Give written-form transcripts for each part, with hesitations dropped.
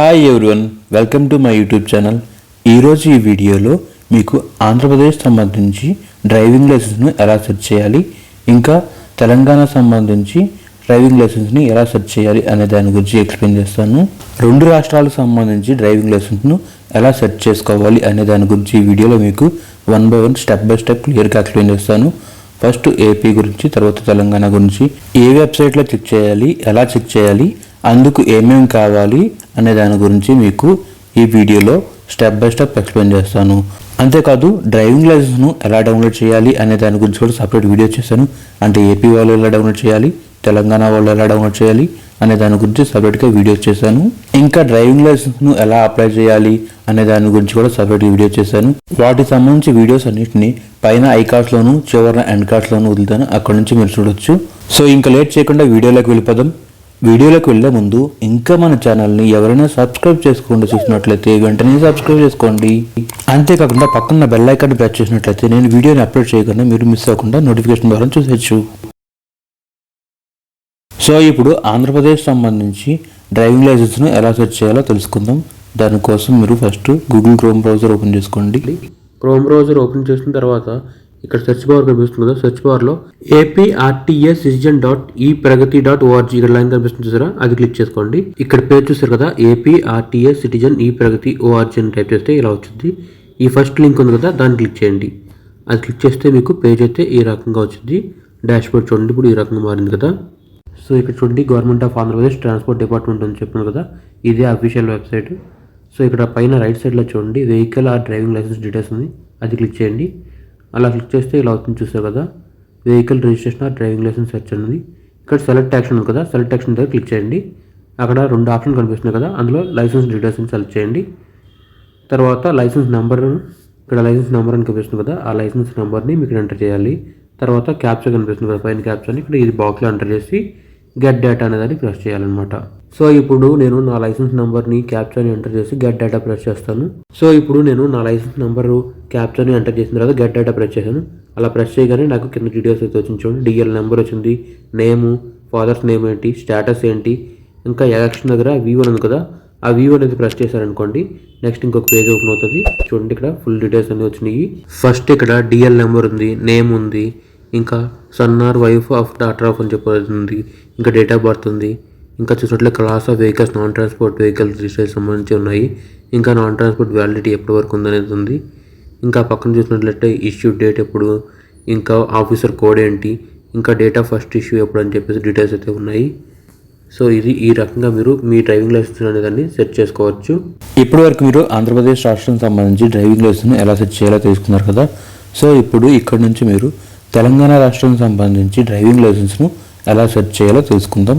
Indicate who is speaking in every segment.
Speaker 1: Hi everyone, welcome to my YouTube channel. ఈరోజు ఈ వీడియోలో మీకు ఆంధ్రప్రదేశ్ సంబంధించి డ్రైవింగ్ లైసెన్స్ను ఎలా సెర్చ్ చేయాలి, ఇంకా తెలంగాణ సంబంధించి డ్రైవింగ్ లైసెన్స్ని ఎలా సెర్చ్ చేయాలి అనే దాని గురించి ఎక్స్ప్లెయిన్ చేస్తాను. రెండు రాష్ట్రాలకు సంబంధించి డ్రైవింగ్ లైసెన్స్ను ఎలా సెర్చ్ చేసుకోవాలి అనే దాని గురించి ఈ వీడియోలో మీకు 1 by 1 స్టెప్ బై స్టెప్ క్లియర్గా ఎక్స్ప్లెయిన్ చేస్తాను. ఫస్ట్ ఏపీ గురించి, తర్వాత తెలంగాణ గురించి, ఏ వెబ్సైట్లో చెక్ చేయాలి, ఎలా చెక్ చేయాలి, అందుకు ఏమేమి కావాలి అనే దాని గురించి మీకు ఈ వీడియోలో స్టెప్ బై స్టెప్ ఎక్స్ప్లెయిన్ చేస్తాను. అంతేకాదు డ్రైవింగ్ లైసెన్స్ను ఎలా డౌన్లోడ్ చేయాలి అనే దాని గురించి కూడా సపరేట్ వీడియో చేశాను. అంటే ఏపీ వాళ్ళు ఎలా డౌన్లోడ్ చేయాలి, తెలంగాణ వాళ్ళు ఎలా డౌన్లోడ్ చేయాలి అనే దాని గురించి సపరేట్గా వీడియోస్ చేశాను. ఇంకా డ్రైవింగ్ లైసెన్స్ను ఎలా అప్లై చేయాలి అనే దాని గురించి కూడా సపరేట్ వీడియో చేశాను. వాటికి సంబంధించి వీడియోస్ అన్నింటినీ పైన ఐకార్డ్స్లోను చివరిన ఎండ్ కార్డ్స్లోను వదులుతాను, అక్కడ నుంచి మీరు చూడొచ్చు. సో ఇంకా లేట్ చేయకుండా వీడియోలోకి వెళ్ళిపోదాం. వీడియోలోకి వెళ్ళే ముందు ఇంకా మన ఛానల్ని ఎవరైనా సబ్స్క్రైబ్ చేసుకోకుండా చూసినట్లయితే వెంటనే సబ్స్క్రైబ్ చేసుకోండి. అంతేకాకుండా పక్కన బెల్ ఐకాన్ ప్రెస్ చేసినట్లయితే నేను వీడియోని అప్లోడ్ చేయకుండా మీరు మిస్ అవ్వకుండా నోటిఫికేషన్ ద్వారా చూసేయచ్చు. సో ఇప్పుడు ఆంధ్రప్రదేశ్ సంబంధించి డ్రైవింగ్ లైసెన్స్ను ఎలా సెర్చ్ చేయాలో తెలుసుకుందాం. దానికోసం మీరు first Google chrome browser open చేసుకోండి. క్రోమ్ బ్రౌజర్ ఓపెన్ చేసిన తర్వాత ఇక్కడ సెర్చ్ బార్ కనిపిస్తుంది కదా, సెర్చ్ బార్లో APRTSCitizen.epragati.org ఇక్కడ లైన్ కనిపిస్తుంది చూసారా, అది క్లిక్ చేసుకోండి. ఇక్కడ పేజ్ చూసారు కదా, APRTSCitizen.epragati.org అని టైప్ చేస్తే ఇలా వచ్చింది. ఈ ఫస్ట్ లింక్ ఉంది కదా, దాన్ని క్లిక్ చేయండి. అది క్లిక్ చేస్తే మీకు పేజ్ అయితే ఈ రకంగా వచ్చింది. డాష్ బోర్డ్ చూడండి, ఇప్పుడు ఈ రకంగా మారింది కదా. సో ఇక్కడ చూడండి, government of Andhra Pradesh transport department అని చెప్పాను కదా, ఇదే అఫీషియల్ వెబ్సైట్. సో ఇక్కడ పైన రైట్ సైడ్లో చూడండి, vehicle or driving licence details ఉంది, అది క్లిక్ చేయండి. అలా క్లిక్ చేస్తే ఇలా అవుతుంది చూసారు కదా, vehicle registration or driving licence search అనేది. ఇక్కడ సెలెక్ట్ యాక్షన్ ఉంది కదా, సెలెక్ట్ యాక్షన్ దగ్గర క్లిక్ చేయండి. అక్కడ 2 ఆప్షన్ కనిపిస్తున్నాయి కదా, అందులో లైసెన్స్ డీటెయిల్స్ని సెలెక్ట్ చేయండి. తర్వాత లైసెన్స్ నెంబర్, ఇక్కడ లైసెన్స్ నెంబర్ అని కనిపిస్తుంది కదా, ఆ లైసెన్స్ నెంబర్ని మీకు ఎంటర్ చేయాలి. తర్వాత క్యాప్చర్ కనిపిస్తుంది కదా, పైన క్యాప్చర్ని ఇక్కడ ఇది బాక్స్లో ఎంటర్ చేసి గెట్ డేటా అనేదాన్ని ప్రెస్ చేయాలన్నమాట. సో ఇప్పుడు నేను నా లైసెన్స్ నెంబర్ని క్యాప్చర్ని ఎంటర్ చేసి గెట్ డేటా ప్రెస్ చేస్తాను. సో ఇప్పుడు నేను నా లైసెన్స్ నెంబరు క్యాప్చర్ని ఎంటర్ చేసిన తర్వాత గెట్ డేటా ప్రెస్ చేశాను. అలా ప్రెస్ చేయగానే నాకు కింద డీటెయిల్స్ అయితే వచ్చింది చూడండి. డిఎల్ నెంబర్ వచ్చింది, నేము, ఫాదర్స్ నేమ్ ఏంటి, స్టేటస్ ఏంటి, ఇంకా ఎలక్షన్ దగ్గర V1 ఉంది కదా, ఆ V1 అనేది ప్రెస్ చేశారనుకోండి, నెక్స్ట్ ఇంకొక పేజ్ ఓపెన్ అవుతుంది. చూడండి ఇక్కడ ఫుల్ డీటెయిల్స్ అన్నీ వచ్చినాయి. ఫస్ట్ ఇక్కడ డిఎల్ నెంబర్ ఉంది, నేమ్ ఉంది, ఇంకా son or wife of daughter of అని చెప్పబడుతుంది, ఇంకా డేట్ ఆఫ్ బర్త్ ఉంది, ఇంకా చూసినట్లే class of vehicles non transport vehicle registration సంబంధించి ఉన్నాయి, ఇంకా నాన్ ట్రాన్స్పోర్ట్ వ్యాలిడిటీ ఎప్పటి వరకు ఉందనేది ఉంది, ఇంకా పక్కన చూసినట్లయితే ఇష్యూ డేట్ ఎప్పుడు, ఇంకా ఆఫీసర్ కోడ్ ఏంటి, ఇంకా డేట్ ఆఫ్ ఫస్ట్ ఇష్యూ ఎప్పుడు అని చెప్పేసి డీటెయిల్స్ అయితే ఉన్నాయి. సో ఇది ఈ రకంగా మీరు మీ డ్రైవింగ్ లైసెన్స్ అనేదాన్ని సెట్ చేసుకోవచ్చు. ఇప్పటి వరకు మీరు ఆంధ్రప్రదేశ్ రాష్ట్రానికి సంబంధించి డ్రైవింగ్ లైసెన్స్ ఎలా సెట్ చేయాలో తెలుసుకున్నారు కదా. సో ఇప్పుడు ఇక్కడ నుంచి మీరు తెలంగాణ రాష్ట్రానికి సంబంధించి డ్రైవింగ్ లైసెన్స్ను ఎలా సెర్చ్ చేయాలో తెలుసుకుందాం.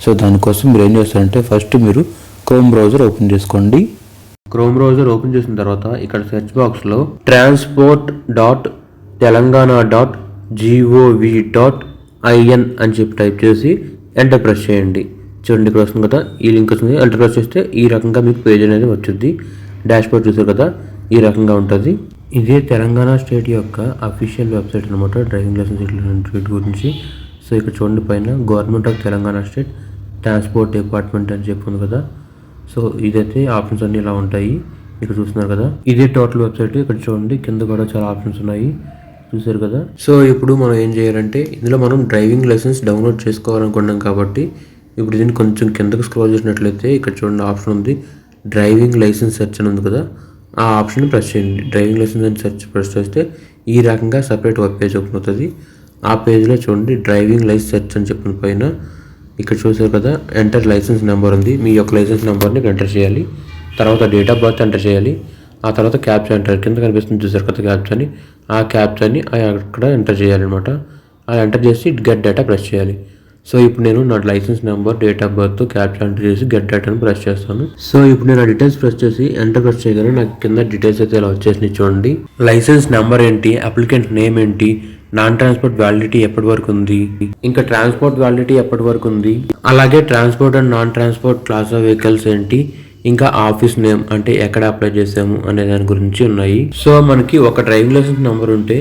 Speaker 1: సో దానికోసం మీరు ఏం చేస్తారంటే ఫస్ట్ మీరు క్రోమ్ బ్రౌజర్ ఓపెన్ చేసుకోండి. క్రోమ్ బ్రౌజర్ ఓపెన్ చేసిన తర్వాత ఇక్కడ సెర్చ్ బాక్స్లో transport.telangana.gov.in అని చెప్పి టైప్ చేసి ఎంటర్ ప్రెస్ చేయండి. చూడండి ఇక్కడ వస్తుంది కదా, ఈ లింక్ వస్తుంది, ఎంటర్ ప్రెస్ చేస్తే ఈ రకంగా మీకు పేజ్ అనేది వచ్చింది. డాష్ బోర్డ్ చూసారు కదా, ఈ రకంగా ఉంటుంది. ఇదే తెలంగాణ స్టేట్ యొక్క అఫీషియల్ వెబ్సైట్ అనమాట, డ్రైవింగ్ లైసెన్స్ ఇన్స్టిట్యూట్ గురించి. సో ఇక్కడ చూడండి పైన government of Telangana state transport department అని చెప్పింది కదా. సో ఇదైతే ఆప్షన్స్ అన్నీ ఇలా ఉంటాయి, ఇక్కడ చూస్తున్నారు కదా, ఇదే టోటల్ వెబ్సైట్. ఇక్కడ చూడండి కింద కూడా చాలా ఆప్షన్స్ ఉన్నాయి, చూసారు కదా. సో ఇప్పుడు మనం ఏం చేయాలంటే, ఇందులో మనం డ్రైవింగ్ లైసెన్స్ డౌన్లోడ్ చేసుకోవాలనుకున్నాం కాబట్టి ఇప్పుడు దీన్ని కొంచెం కిందకు స్క్రోల్ చేసినట్లయితే ఇక్కడ చూడండి ఆప్షన్ ఉంది, డ్రైవింగ్ లైసెన్స్ సెర్చ్ అని ఉంది కదా, ఆ ఆప్షన్ ప్రెస్ చేయండి. డ్రైవింగ్ లైసెన్స్ అని సెర్చ్ ప్రెస్ చేస్తే ఈ రకంగా సపరేట్ వెబ్ పేజ్ ఓపెన్ అవుతుంది. ఆ పేజ్లో చూడండి డ్రైవింగ్ లైసెన్స్ సెర్చ్ అని చెప్పిన పైన ఇక్కడ చూసారు కదా, ఎంటర్ లైసెన్స్ నెంబర్ ఉంది, మీ యొక్క లైసెన్స్ నెంబర్ని ఎంటర్ చేయాలి. తర్వాత డేట్ ఆఫ్ బర్త్ ఎంటర్ చేయాలి. ఆ తర్వాత క్యాప్చర్ ఎంటర్, కింద కనిపిస్తుంది చూసారు కదా క్యాప్చర్ని, ఆ క్యాప్చర్ని అక్కడ ఎంటర్ చేయాలన్నమాట. అలా ఎంటర్ చేసి గెట్ డేటా ప్రెస్ చేయాలి. సో ఇప్పుడు నేను నా licence number, date of birth, captcha enter చేసి గెట్ డేటాను ప్రెస్ చేస్తాను. సో ఇప్పుడు నేను ఆ డీటెయిల్స్ ప్రెస్ చేసి ఎంటర్ ప్రెస్ చేయగానే నాకు కింద డీటెయిల్స్ అయితే ఇలా వచ్చేసినాయి చూడండి. లైసెన్స్ నెంబర్ ఏంటి, అప్లికెంట్ నేమ్ ఏంటి, నాన్ ట్రాన్స్పోర్ట్ వ్యాలిడిటీ ఎప్పటి వరకు ఉంది, ఇంకా ట్రాన్స్పోర్ట్ వ్యాలిడిటీ ఎప్పటి వరకు ఉంది, అలాగే transport and non transport class of vehicles ఏంటి, ఇంకా ఆఫీస్ నేమ్ అంటే ఎక్కడ అప్లై చేసాము అనే దాని గురించి ఉన్నాయి. సో మనకి ఒక డ్రైవింగ్ లైసెన్స్ నెంబర్ ఉంటే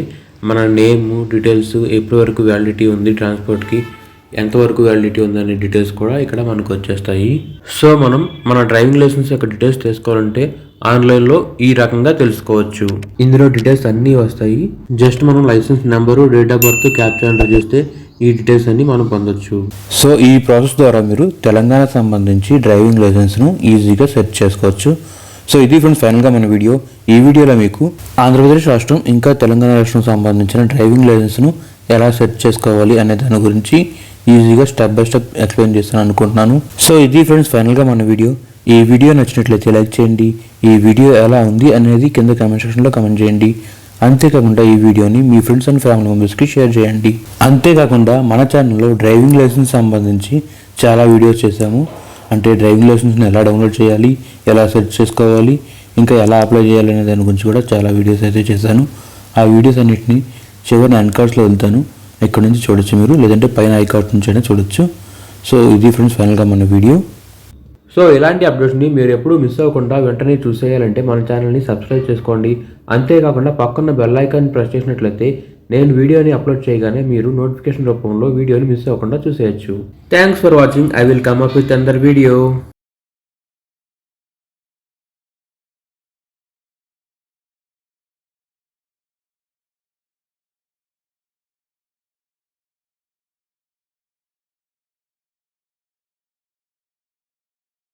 Speaker 1: మన నేమ్ డీటెయిల్స్ ఎప్పటి వరకు వ్యాలిడిటీ ఉంది ట్రాన్స్పోర్ట్కి, ఎంతవరకు వ్యాలిడిటీ ఉందనే డీటెయిల్స్ కూడా ఇక్కడ మనకు వచ్చేస్తాయి. సో మనం మన డ్రైవింగ్ లైసెన్స్ యొక్క డీటెయిల్స్ తెలుసుకోవాలంటే ఆన్లైన్లో ఈ రకంగా తెలుసుకోవచ్చు. ఇందులో డీటెయిల్స్ అన్నీ వస్తాయి. జస్ట్ మనం licence number, date of birth, captcha enter చేస్తే ఈ డీటెయిల్స్ అన్ని మనం పొందొచ్చు.
Speaker 2: సో ఈ ప్రాసెస్ ద్వారా మీరు తెలంగాణ సంబంధించి డ్రైవింగ్ లైసెన్స్ను ఈజీగా సెర్చ్ చేసుకోవచ్చు. సో ఇది ఫ్రెండ్స్ ఫైనల్గా మన వీడియో. ఈ వీడియోలో మీకు ఆంధ్రప్రదేశ్ రాష్ట్రం ఇంకా తెలంగాణ రాష్ట్రం సంబంధించిన డ్రైవింగ్ లైసెన్స్ను ఎలా సెర్చ్ చేసుకోవాలి అనే దాని గురించి ఈజీగా స్టెప్ బై స్టెప్ ఎక్స్ప్లెయిన్ చేస్తాను అనుకుంటున్నాను. సో ఇది ఫ్రెండ్స్ ఫైనల్గా మన వీడియో. ఈ వీడియో నచ్చినట్లయితే లైక్ చేయండి. ఈ వీడియో ఎలా ఉంది అనేది కింద కామెంట్ సెక్షన్లో కామెంట్ చేయండి. అంతేకాకుండా ఈ వీడియోని మీ ఫ్రెండ్స్ అండ్ ఫ్యామిలీ మెంబర్స్కి షేర్ చేయండి. అంతేకాకుండా మన ఛానల్లో డ్రైవింగ్ లైసెన్స్ సంబంధించి చాలా వీడియోస్ చేశాము. అంటే డ్రైవింగ్ లైసెన్స్ని ఎలా డౌన్లోడ్ చేయాలి, ఎలా సెర్చ్ చేసుకోవాలి, ఇంకా ఎలా అప్లై చేయాలి అనే దాని గురించి కూడా చాలా వీడియోస్ అయితే చేశాను. ఆ వీడియోస్ అన్నింటినీ చివరిని ఎండ్ కార్డ్స్లో వెళ్తాను, ఇక్కడ నుంచి చూడొచ్చు మీరు, లేదంటే పైన ఐ కార్డ్ నుంచి అయినా చూడొచ్చు. సో ఇది ఫ్రెండ్స్ ఫైనల్గా మన వీడియో.
Speaker 1: సో ఇలాంటి అప్డేట్స్ని మీరు ఎప్పుడూ మిస్ అవ్వకుండా వెంటనే చూసేయాలంటే మన ఛానల్ని సబ్స్క్రైబ్ చేసుకోండి. అంతేకాకుండా పక్కన బెల్ ఐకాన్ ప్రెస్ చేసినట్లయితే నేను వీడియోని అప్లోడ్ చేయగానే మీరు నోటిఫికేషన్ రూపంలో వీడియోని మిస్ అవ్వకుండా చూసేయచ్చు. Thanks for watching. I will come up with another video.